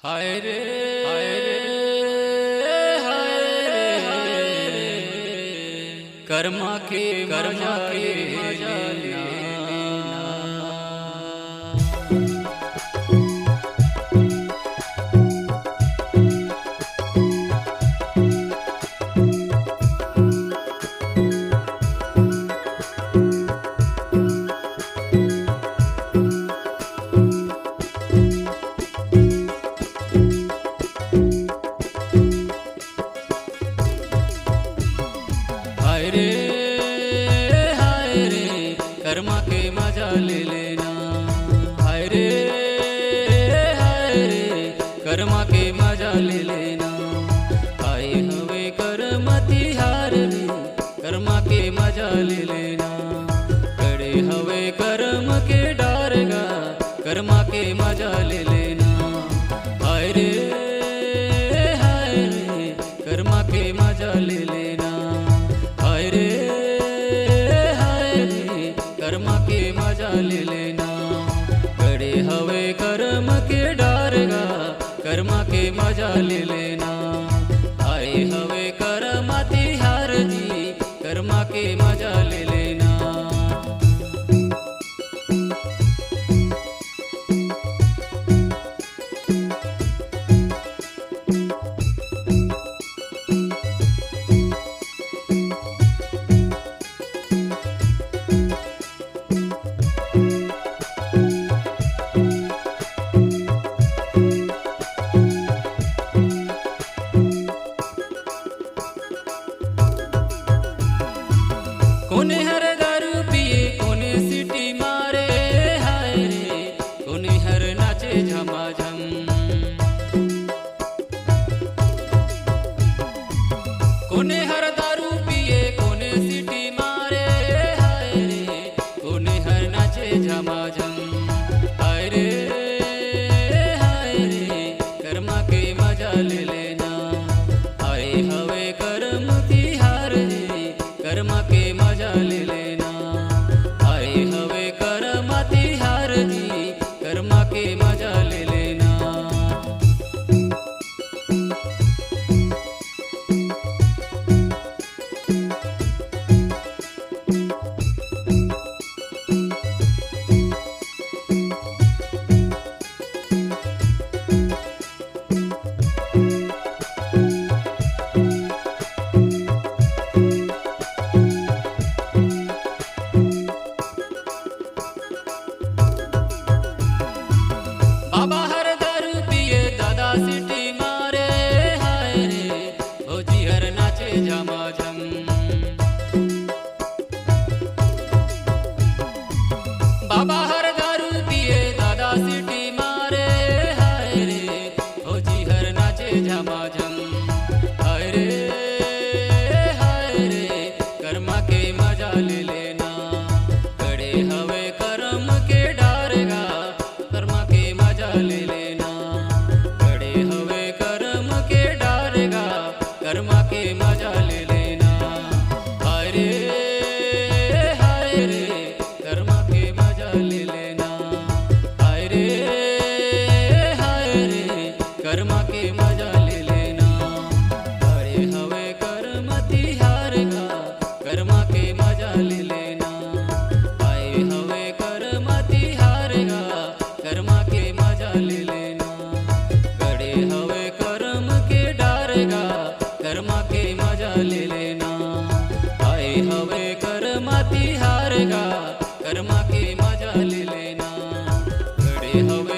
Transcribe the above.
हाय रे हाय रे हाय रे कर्मा के मजा लेना। हाय रे कर्मा के मजा ले लेना। हाय रे कर्मा के मजा ले लेना। आए हवे करमती हार रे कर्मा के मजा ले लेना। खड़े हवे कर्म के डारगा कर्मा के मजा ले लेना। हाय रे कर्मा के मजा ले लेना। हाय रे कर्मा के मजा ले लेना। खड़े हवे कर्म के डारगा कर्मा के मजा ले लेना। आए हवे कर्मा तिहार जी कर्मा के मजा ले लेना। कोने हर दारू पिए कोने सीटी मारे। हाय रे कोने हर नाचे झमाझम। कोने हर दारू पिए कोने सीटी मारे। हाय रे कोने हर नाचे झमाझम। हाय रे कर्मा के मजा ले लेना। आए हवे कर्म तिहार रे कर्मा के मजा ले लेना। आए हवे कर्मा तिहार जी कर्मा के मजा ले लेना। बाबा हर दारू पिए दादा सीटी मारे। हाय रे ओ जी हर नाचे झमाझम। बाबा हर दारू पिए दादा सीटी मारे। हाय रे ओ जी हर नाचे झमाझम। हाय रे कर्मा के मजा ले लेना। खड़े हवे कर्म के डारगा कर्मा के मजा ले लेना। खड़े हवे कर्म के डारगा कर्मा के मजा ले लेना। हाय रे कर्मा के मजा ले लेना। हाय रे कर्मा के मजा ले लेना। खड़े हवे कर्म तिहार का कर्मा के मजा ले लेना। आए हवे कर्मा तिहार का कर्मा के मजा ले लेना। खड़े हवे कर्म के डारगा कर्मा के मजा ले लेना। आए हवे कर्मा तिहार का कर्मा के मजा ले लेना। खड़े हवे